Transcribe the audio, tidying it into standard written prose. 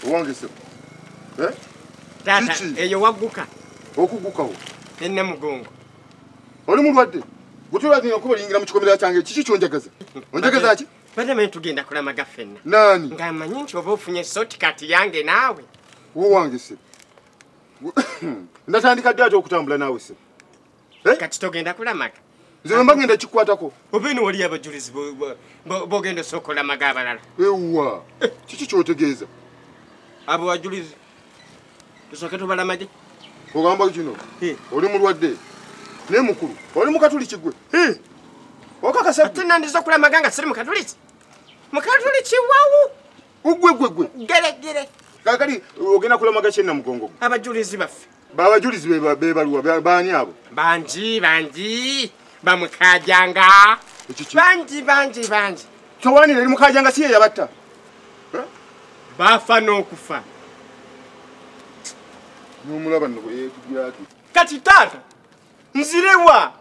Owange se. Tata eyo wagguka. Okugukawo. Enne mugongo. Oli mulwadde. Gutula dino kubalingira mu kikomera kyange kiki kyonjagaza. Onjagaza ki? Bada mwe tugenda kulamaga ffenna. Nani? Ngamanyi nti oba ofunye shortcut yange naawe. Owange se. Ndatandika ddi ate okutambula naawe se. Kati togenda kulamaga. Nze mba ngenda kikwatako. Obeeno wali abajulizi bogenda sokola maga abalala. Ewa. Kiki kyotegeeza? Abo wajulizi. Tusooke tubalamage. Ogamba kino. Oli mulwadde. Ne mukulu. Oli mukatuli kigwe. Okakasa ate nandiza kulamaga nga siri mukatuliki. Mukatuliki wawu. Gwe. Gere. Kakali ogenda kulamaga kyenna mugongo. Abajulizi baffe. Babajulizi be baluwa baani abo? Banji. Bamukajanga. Banji. Tawani eri mukajanga siye yabatta. Bafa n'okufa. N'omulaba nno yeekubyaki. Kati taata nzirewa.